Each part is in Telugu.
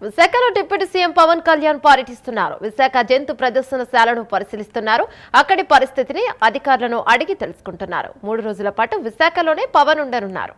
విశాఖలో డిప్యూటీ సీఎం పవన్ కళ్యాణ్ పర్యటిస్తున్నారు. విశాఖ జంతు ప్రదర్శనశాలను పరిశీలిస్తున్నారు. అక్కడి పరిస్థితిని అధికారులను అడిగి తెలుసుకుంటున్నారు. 3 రోజుల పాటు విశాఖలోనే పవన్ ఉండనున్నారు.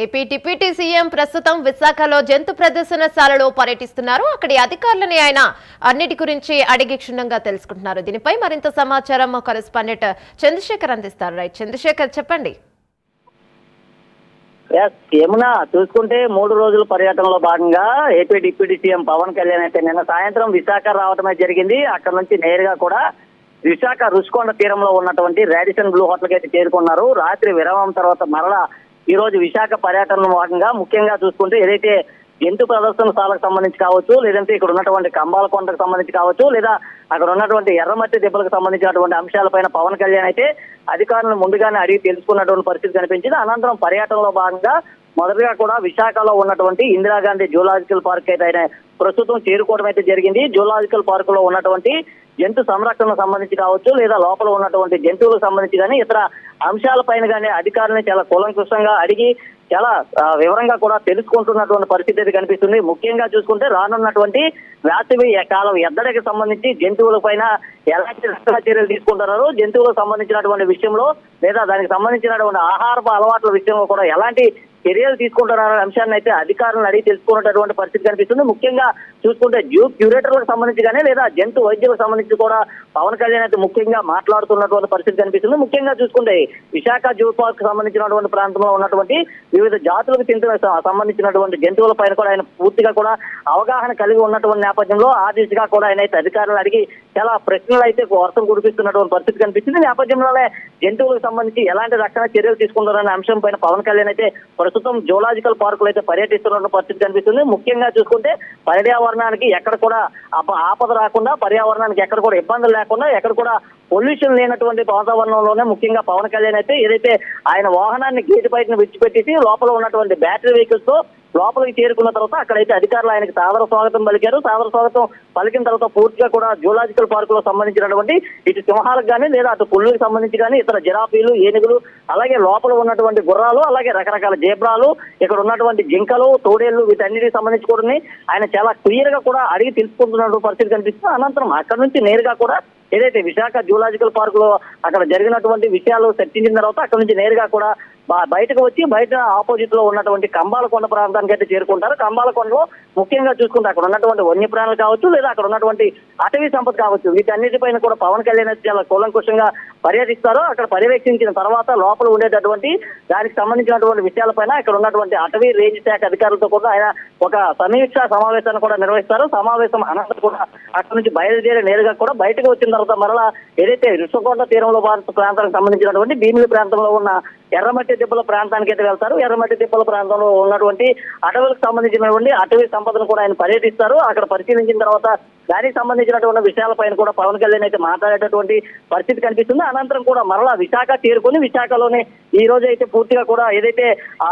ఏపీ డిప్యూటీ సీఎం ప్రస్తుతం విశాఖలో జంతు ప్రదర్శనశాలలో పర్యటిస్తున్నారు. అక్కడి అధికారులని ఆయన అన్నిటి గురించి అడిగి క్షుణ్ణంగా తెలుసుకుంటున్నారు. దీనిపై మరింత సమాచారం కరెస్పాండెంట్ చంద్రశేఖర్ అందిస్తారు. రైట్ చంద్రశేఖర్, చెప్పండి. యమునా, చూసుకుంటే 3 రోజుల పర్యటనలో భాగంగా AP deputy CM Pawan Kalyan అయితే నిన్న సాయంత్రం విశాఖ రావడమే జరిగింది. అక్కడ నుంచి నేరుగా కూడా విశాఖ రుషికొండ తీరంలో ఉన్నటువంటి రాడిసన్ బ్లూ హోటల్కి అయితే చేరుకున్నారు. రాత్రి విరామం తర్వాత మరలా ఈ రోజు విశాఖ పర్యటనలో భాగంగా ముఖ్యంగా చూసుకుంటే ఏదైతే జంతు ప్రదర్శనశాలకు సంబంధించి కావచ్చు, లేదంటే ఇక్కడ ఉన్నటువంటి కంబాలకొండకు సంబంధించి కావచ్చు, లేదా అక్కడ ఉన్నటువంటి ఎర్రమట్టి దెబ్బలకు సంబంధించినటువంటి అంశాలపైన పవన్ కళ్యాణ్ అయితే అధికారులను ముందుగానే అడిగి తెలుసుకున్నటువంటి పరిస్థితి కనిపించింది. అనంతరం పర్యటనలో భాగంగా మొదటగా కూడా విశాఖలో ఉన్నటువంటి ఇందిరాగాంధీ జూలాజికల్ పార్క్ అయితే ఆయన ప్రస్తుతం చేరుకోవడం అయితే జరిగింది. జూలాజికల్ పార్క్ లో ఉన్నటువంటి జంతు సంరక్షణకు సంబంధించి కావచ్చు, లేదా లోపల ఉన్నటువంటి జంతువులకు సంబంధించి కానీ ఇతర అంశాలపైన కానీ అధికారులను చాలా కూలంకషంగా అడిగి చాలా వివరంగా కూడా తెలుసుకుంటున్నటువంటి పరిస్థితి అయితే కనిపిస్తుంది. ముఖ్యంగా చూసుకుంటే రానున్నటువంటి వేసవి కాలం ఎద్దడికి సంబంధించి జంతువుల పైన ఎలాంటి రక్షణ చర్యలు తీసుకుంటున్నారు, జంతువులకు సంబంధించినటువంటి విషయంలో లేదా దానికి సంబంధించినటువంటి ఆహారపు అలవాట్ల విషయంలో కూడా ఎలాంటి చర్యలు తీసుకుంటున్నారనే అంశాన్ని అయితే అధికారులను అడిగి తెలుసుకున్నటువంటి పరిస్థితి కనిపిస్తుంది. ముఖ్యంగా చూసుకుంటే జూ క్యూరేటర్లకు సంబంధించి కానీ లేదా జంతు వైద్యులకు సంబంధించి కూడా పవన్ కళ్యాణ్ అయితే ముఖ్యంగా మాట్లాడుతున్నటువంటి పరిస్థితి కనిపిస్తుంది. ముఖ్యంగా చూసుకుంటే విశాఖ జూ పార్క్ సంబంధించినటువంటి ప్రాంతంలో ఉన్నటువంటి వివిధ జాతులకు చెందిన సంబంధించినటువంటి జంతువుల పైన కూడా ఆయన పూర్తిగా కూడా అవగాహన కలిగి ఉన్నటువంటి నేపథ్యంలో ఆ దిశగా కూడా ఆయన అయితే అధికారులను అడిగి చాలా ప్రశ్నలు అయితే వర్షం కురిపిస్తున్నటువంటి పరిస్థితి కనిపించింది. నేపథ్యంలోనే జంతువులకు సంబంధించి ఎలాంటి రక్షణ చర్యలు తీసుకుంటారనే అంశం పైన పవన్ కళ్యాణ్ అయితే ప్రస్తుతం జూలాజికల్ పార్కులు అయితే పర్యటిస్తున్న పరిస్థితి కనిపిస్తుంది. ముఖ్యంగా చూసుకుంటే పర్యావరణానికి ఎక్కడ కూడా ఆపద రాకుండా, పర్యావరణానికి ఎక్కడ కూడా ఇబ్బందులు లేకుండా, ఎక్కడ కూడా పొల్యూషన్ లేనటువంటి వాతావరణంలోనే ముఖ్యంగా పవన్ కళ్యాణ్ అయితే ఏదైతే ఆయన వాహనాన్ని గేటు బయటను విడిచిపెట్టేసి లోపల ఉన్నటువంటి బ్యాటరీ వెహికల్స్ తో లోపలికి చేరుకున్న తర్వాత అక్కడైతే అధికారులు ఆయనకి సాదర స్వాగతం పలికారు. సాదర స్వాగతం పలికిన తర్వాత పూర్తిగా కూడా జూలాజికల్ పార్క్ లో సంబంధించినటువంటి ఇటు సింహాలకు కానీ లేదా అటు పుల్లుకి సంబంధించి కానీ ఇతర జిరాఫీలు, ఏనుగులు, అలాగే లోపల ఉన్నటువంటి గుర్రాలు, అలాగే రకరకాల జేబ్రాలు, ఇక్కడ ఉన్నటువంటి జింకలు, తోడేళ్లు, వీటన్నిటికి సంబంధించి కూడా ఆయన చాలా క్లియర్ గా కూడా అడిగి తెలుసుకుంటున్నటువంటి పరిస్థితి కనిపిస్తుంది. అనంతరం అక్కడ నుంచి నేరుగా కూడా ఏదైతే విశాఖ జూలాజికల్ పార్క్ లో అక్కడ జరిగినటువంటి విషయాలు చర్చించిన తర్వాత అక్కడ నుంచి నేరుగా కూడా బయటకు వచ్చి బయట ఆపోజిట్ లో ఉన్నటువంటి కంబాలకొండ ప్రాంతానికి అయితే చేరుకుంటారు. కంబాలకొండలో ముఖ్యంగా చూసుకుంటే అక్కడ ఉన్నటువంటి వన్యప్రాణులు కావచ్చు, లేదా అక్కడ ఉన్నటువంటి అటవీ సంపద కావచ్చు, వీటన్నిటిపైన కూడా పవన్ కళ్యాణ్ అయితే చాలా కూలంకుషంగా పర్యటిస్తారు. అక్కడ పర్యవేక్షించిన తర్వాత లోపల ఉండేటటువంటి దానికి సంబంధించినటువంటి విషయాలపైన ఇక్కడ ఉన్నటువంటి అటవీ రేంజ్ శాఖ అధికారులతో కూడా ఆయన ఒక సమీక్షా సమావేశాన్ని కూడా నిర్వహిస్తారు. సమావేశం అనంతరం కూడా అక్కడ నుంచి బయలుదేరి నేరుగా కూడా బయటకు వచ్చిన తర్వాత మరలా ఏదైతే ఋషికొండ తీరంలో ప్రాంతానికి సంబంధించినటువంటి భీమిలి ప్రాంతంలో ఉన్న ఎర్రమట్టి దిబ్బల ప్రాంతానికి అయితే వెళ్తారు. ఎర్రమట్టి దిబ్బల ప్రాంతంలో ఉన్నటువంటి అటవీలకు సంబంధించినటువంటి అటవీ సంపదను కూడా ఆయన పర్యటిస్తారు. అక్కడ పరిశీలించిన తర్వాత దానికి సంబంధించినటువంటి విషయాలపైన కూడా పవన్ కళ్యాణ్ అయితే మాట్లాడేటటువంటి పరిస్థితి కనిపిస్తుంది. అనంతరం కూడా మరలా విశాఖ చేరుకుని విశాఖలోనే ఈ రోజు అయితే పూర్తిగా కూడా ఏదైతే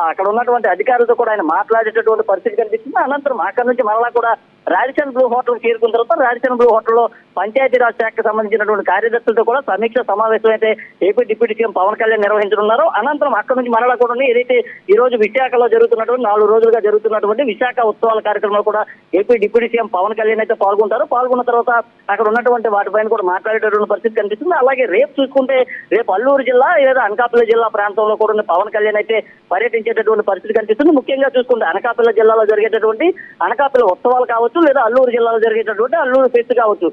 అక్కడ ఉన్నటువంటి అధికారులతో కూడా ఆయన మాట్లాడేటటువంటి పరిస్థితి కనిపిస్తుంది. అనంతరం అక్కడ నుంచి మరలా కూడా రాడిసన్ బ్లూ హోటల్ చేరుకున్న తర్వాత రాడిసన్ బ్లూ హోటల్లో పంచాయతీరాజ్ శాఖకు సంబంధించినటువంటి కార్యదర్శులతో కూడా సమీక్ష సమావేశం అయితే AP deputy CM Pawan Kalyan నిర్వహించనున్నారు. అనంతరం అక్కడ నుంచి మరలా కూడా ఏదైతే ఈ రోజు విశాఖలో జరుగుతున్నటువంటి 4 రోజులుగా జరుగుతున్నటువంటి విశాఖ ఉత్సవాల కార్యక్రమంలో కూడా AP deputy CM Pawan Kalyan అయితే పాల్గొంటారు. పాల్గొన్న తర్వాత అక్కడ ఉన్నటువంటి వాటిపైన కూడా మాట్లాడేటటువంటి పరిస్థితి కనిపిస్తుంది. అలాగే రేపు చూసుకుంటే రేపు అల్లూరు జిల్లా లేదా అనకాపల్లి జిల్లా ప్రాంతంలో కూడా పవన్ కళ్యాణ్ అయితే పర్యటించేటటువంటి పరిస్థితి కనిపిస్తుంది. ముఖ్యంగా చూసుకుంటే అనకాపల్లి జిల్లాలో జరిగేటటువంటి అనకాపల్లి ఉత్సవాలు కావచ్చు, లేదా అల్లూరు జిల్లాలో జరిగేటటువంటి అల్లూరు ఫెస్ట్ కావచ్చు,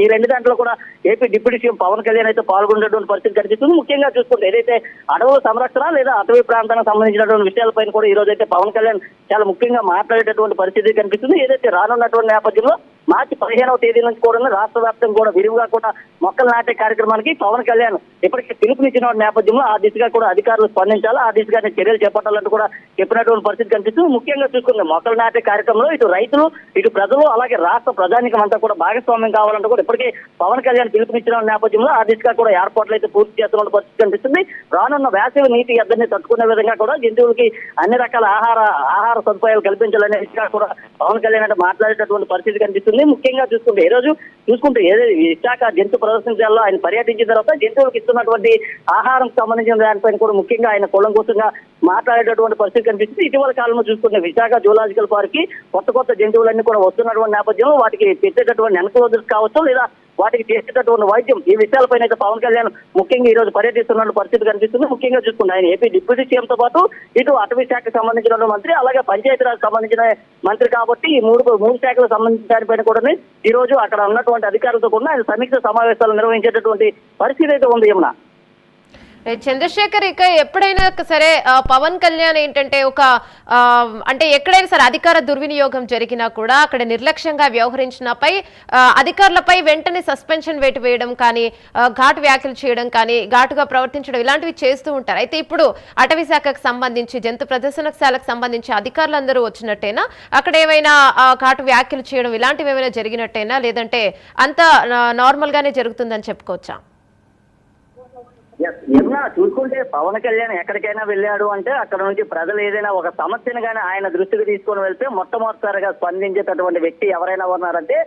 ఈ 2 దాంట్లో కూడా AP deputy CM Pawan Kalyan అయితే పాల్గొనేటువంటి పరిస్థితి కనిపిస్తుంది. ముఖ్యంగా చూసుకుంటే ఏదైతే అడవుల సంరక్షణ లేదా అటవీ ప్రాంతానికి సంబంధించినటువంటి విషయాలపైన కూడా ఈ రోజు అయితే పవన్ కళ్యాణ్ చాలా ముఖ్యంగా మాట్లాడేటటువంటి పరిస్థితి కనిపిస్తుంది. ఏదైతే రానున్నటువంటి నేపథ్యంలో మార్చి 15వ తేదీ నుంచి కూడా రాష్ట్ర వ్యాప్తంగా కూడా విరివిగా కూడా మొక్కలు నాటే కార్యక్రమానికి పవన్ కళ్యాణ్ ఇప్పటికే పిలుపునిచ్చిన నేపథ్యంలో ఆ దిశగా కూడా అధికారులు స్పందించాలి, ఆ దిశగా చర్యలు చేపట్టాలంటూ కూడా చెప్పినటువంటి పరిస్థితి కనిపిస్తుంది. ముఖ్యంగా చూసుకుంటే మొక్కలు నాటే కార్యక్రమంలో ఇటు రైతులు, ఇటు ప్రజలు, అలాగే రాష్ట్ర ప్రజానికం అంతా కూడా భాగస్వామ్యం కావాలంటూ కూడా ఇప్పటికే పవన్ కళ్యాణ్ పిలుపునిచ్చిన నేపథ్యంలో ఆ దిశగా కూడా ఏర్పాట్లు అయితే పూర్తి చేస్తున్న పరిస్థితి కనిపిస్తుంది. రానున్న వేసవి నీటి ఎద్దరిని తట్టుకునే విధంగా కూడా జంతువులకి అన్ని రకాల ఆహార సదుపాయాలు కల్పించాలనే దిశగా కూడా పవన్ కళ్యాణ్ అంటే మాట్లాడేటటువంటి పరిస్థితి కనిపిస్తుంది. ముఖ్యంగా చూసుకుంటే ఈ రోజు చూసుకుంటే ఏదైతే విశాఖ జంతు ప్రదర్శనశాలలో ఆయన పర్యటించిన తర్వాత జంతువులకు ఇస్తున్నటువంటి ఆహారం సంబంధించిన దానిపైన కూడా ముఖ్యంగా ఆయన కూలంకోసంగా మాట్లాడేటటువంటి పరిస్థితి కనిపిస్తుంది. ఇటీవల కాలంలో చూసుకుంటే విశాఖ జూలాజికల్ పార్క్ కి కొత్త జంతువులన్నీ కూడా వస్తున్నటువంటి నేపథ్యంలో వాటికి పెట్టేటటువంటి ఎన్క్లోజర్స్ కావచ్చు, లేదా వాటికి చేసేటటువంటి వైద్యం, ఈ విషయాలపైన అయితే పవన్ కళ్యాణ్ ముఖ్యంగా ఈ రోజు పర్యటిస్తున్న పరిస్థితి కనిపిస్తుంది. ముఖ్యంగా చూసుకుంటే ఆయన ఏపీ డిప్యూటీ సీఎంతో పాటు ఇటు అటవీ శాఖకు సంబంధించిన మంత్రి, అలాగే పంచాయతీరాజ్ సంబంధించిన మంత్రి కాబట్టి ఈ మూడు శాఖలకు సంబంధించిన దానిపైన కూడా ఈ రోజు అక్కడ ఉన్నటువంటి అధికారులతో కూడా ఆయన సమీక్ష సమావేశాలు నిర్వహించేటటువంటి పరిస్థితి అయితే ఉంది. యమున, చంద్రశేఖర్, ఇక ఎప్పుడైనా సరే పవన్ కళ్యాణ్ ఏంటంటే అంటే ఎక్కడైనా సరే అధికార దుర్వినియోగం జరిగినా కూడా అక్కడ నిర్లక్ష్యంగా వ్యవహరించినపై అధికారులపై వెంటనే సస్పెన్షన్ వేయడం కానీ, ఘాటు వ్యాఖ్యలు చేయడం కానీ, ఘాటుగా ప్రవర్తించడం ఇలాంటివి చేస్తూ ఉంటారు. అయితే ఇప్పుడు అటవీ శాఖకు సంబంధించి, జంతు ప్రదర్శనశాలకు సంబంధించి అధికారులందరూ వచ్చినట్టేనా, అక్కడ ఏమైనా ఘాటు వ్యాఖ్యలు చేయడం ఇలాంటివి ఏమైనా జరిగినట్టేనా, లేదంటే అంత నార్మల్ గానే జరుగుతుందని చెప్పుకోవచ్చా? ఏమన్నా చూసుకుంటే పవన్ కళ్యాణ్ ఎక్కడికైనా వెళ్ళాడు అంటే అక్కడ నుంచి ప్రజలు ఏదైనా ఒక సమస్యను కానీ ఆయన దృష్టికి తీసుకొని వెళ్తే మొట్టమొదటిసారిగా స్పందించేటటువంటి వ్యక్తి ఎవరైనా ఉన్నారంటే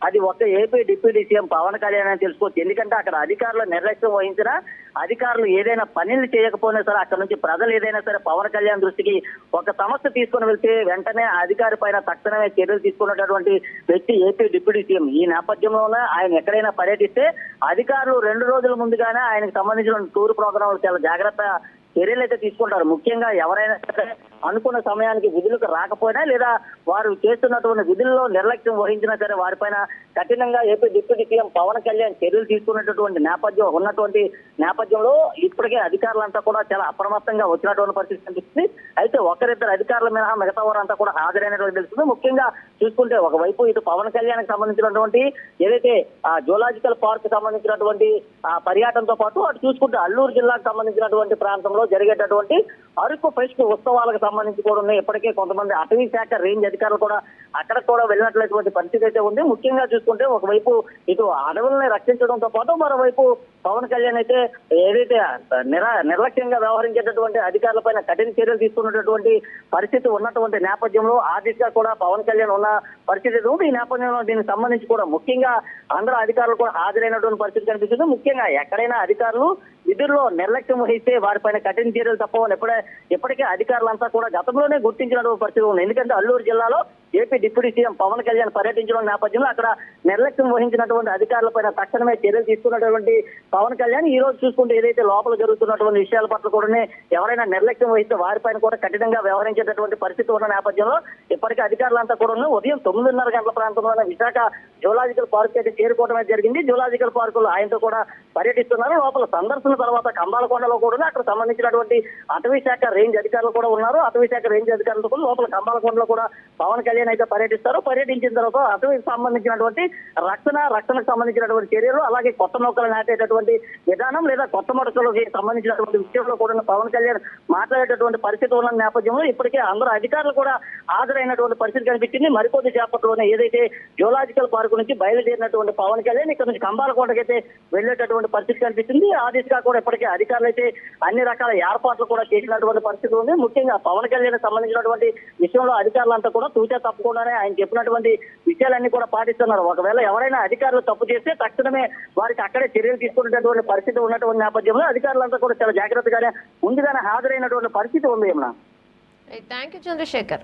అది ఒక AP deputy CM Pawan Kalyan అని తెలుసుకోవచ్చు. ఎందుకంటే అక్కడ అధికారులు నిర్లక్ష్యం వహించినా, అధికారులు ఏదైనా పనులు చేయకపోయినా సరే అక్కడ నుంచి ప్రజలు ఏదైనా సరే పవన్ కళ్యాణ్ దృష్టికి ఒక సమస్య తీసుకుని వెళ్తే వెంటనే అధికారి పైన తక్షణమే చర్యలు తీసుకున్నటువంటి వ్యక్తి ఏపీ డిప్యూటీ సీఎం. ఈ నేపథ్యంలోనే ఆయన ఎక్కడైనా పర్యటిస్తే అధికారులు 2 రోజుల ముందుగానే ఆయనకు సంబంధించిన టూర్ ప్రోగ్రాంలు చాలా జాగ్రత్త చర్యలు అయితే తీసుకుంటారు. ముఖ్యంగా ఎవరైనా సరే అనుకున్న సమయానికి విధులకు రాకపోయినా, లేదా వారు చేస్తున్నటువంటి విధుల్లో నిర్లక్ష్యం వహించినా సరే వారిపైన కఠినంగా AP deputy CM Pawan Kalyan చర్యలు తీసుకున్నటువంటి నేపథ్యంలో ఇప్పటికే అధికారులంతా కూడా చాలా అప్రమత్తంగా వచ్చినటువంటి పరిస్థితి కనిపిస్తుంది. అయితే ఒకరిద్దరు అధికారుల మినహా మిగతా వారంతా కూడా హాజరైనటువంటి తెలుస్తుంది. ముఖ్యంగా చూసుకుంటే ఒకవైపు ఇటు పవన్ కళ్యాణ్కి సంబంధించినటువంటి ఏదైతే జూలాజికల్ పార్క్ సంబంధించినటువంటి పర్యటనతో పాటు అటు చూసుకుంటే అల్లూరు జిల్లాకు సంబంధించినటువంటి ప్రాంతంలో జరిగేటటువంటి అరకు ఫెస్ట్ ఉత్సవాలకు సంబంధించి కూడా ఉన్నాయి. ఇప్పటికే కొంతమంది అటవీ శాఖ రేంజ్ అధికారులు కూడా అక్కడ కూడా వెళ్ళినటువంటి పరిస్థితి అయితే ఉంది. ముఖ్యంగా చూసుకుంటే ఒకవైపు ఇటు అడవుల్ని రక్షించడంతో పాటు మరోవైపు పవన్ కళ్యాణ్ అయితే ఏదైతే నిర్లక్ష్యంగా వ్యవహరించేటటువంటి అధికారులపైన కఠిన చర్యలు తీసుకున్నటువంటి పరిస్థితి ఉన్నటువంటి నేపథ్యంలో ఆ దిశగా కూడా పవన్ కళ్యాణ్ ఉన్న పరిస్థితి ఉంది. ఈ నేపథ్యంలో దీనికి సంబంధించి కూడా ముఖ్యంగా అందరూ అధికారులు కూడా హాజరైనటువంటి పరిస్థితి కనిపిస్తుంది. ముఖ్యంగా ఎక్కడైనా అధికారులు విధుల్లో నిర్లక్ష్యం వహిస్తే వారిపైన కఠిన చర్యలు తప్పవని ఇప్పటికే అధికారులంతా కూడా గతంలోనే గుర్తించినటువంటి పరిస్థితి ఉంది. ఎందుకంటే అల్లూరు జిల్లాలో AP deputy CM Pawan Kalyan పర్యటించడం నేపథ్యంలో అక్కడ నిర్లక్ష్యం వహించినటువంటి అధికారులపైన తక్షణమే చర్యలు తీసుకున్నటువంటి పవన్ కళ్యాణ్ ఈ రోజు చూసుకుంటే ఏదైతే లోపల జరుగుతున్నటువంటి విషయాల పట్ల కూడా ఎవరైనా నిర్లక్ష్యం వహిస్తే వారిపైన కూడా కఠినంగా వ్యవహరించేటటువంటి పరిస్థితి ఉన్న నేపథ్యంలో ఇప్పటికే అధికారులంతా కూడా ఉదయం 9:30 గంటల ప్రాంతంలో విశాఖ జూలాజికల్ పార్క్ అయితే చేరుకోవడమే జరిగింది. జూలాజికల్ పార్కులో ఆయనతో కూడా పర్యటిస్తున్నారు. లోపల సందర్శన తర్వాత కంబాలకొండలో కూడా అక్కడ సంబంధించినటువంటి అటవీ శాఖ రేంజ్ అధికారులు కూడా ఉన్నారు. అటవీ శాఖ రేంజ్ అధికారులతో కూడా లోపల కంబాలకొండలో కూడా పవన్ కళ్యాణ్ అయితే పర్యటిస్తారు. పర్యటించిన తర్వాత అటవీకి సంబంధించినటువంటి రక్షణకు సంబంధించినటువంటి చర్యలు, అలాగే కొత్త మొక్కలు నాటేటటువంటి విధానం లేదా కొత్త మొక్కలకి సంబంధించినటువంటి విషయంలో కూడా పవన్ కళ్యాణ్ మాట్లాడేటటువంటి పరిస్థితి ఉన్న నేపథ్యంలో ఇప్పటికే అందరూ అధికారులు కూడా హాజరైనటువంటి పరిస్థితి కనిపించింది. మరికొద్ది చేపట్లోనే ఏదైతే జూలాజికల్ పార్క్ నుంచి బయలుదేరినటువంటి పవన్ కళ్యాణ్ ఇక్కడ నుంచి కంబాలకోటకైతే వెళ్లేటటువంటి పరిస్థితి కనిపిస్తుంది. ఆ దిశగా కూడా ఇప్పటికే అధికారులు అయితే అన్ని రకాల ఏర్పాట్లు కూడా చేసినటువంటి పరిస్థితి ఉంది. ముఖ్యంగా పవన్ కళ్యాణ్ సంబంధించినటువంటి విషయంలో అధికారులంతా కూడా తూచా తప్పకుండానే ఆయన చెప్పినటువంటి విషయాలన్నీ కూడా పాటిస్తున్నారు. ఒకవేళ ఎవరైనా అధికారులు తప్పు చేస్తే తక్షణమే వారికి అక్కడే చర్యలు తీసుకునేటటువంటి పరిస్థితి ఉన్నటువంటి నేపథ్యంలో అధికారులంతా కూడా చాలా జాగ్రత్తగానే ముందుగానే హాజరైనటువంటి పరిస్థితి ఉంది. Thank you Chandrasekhar.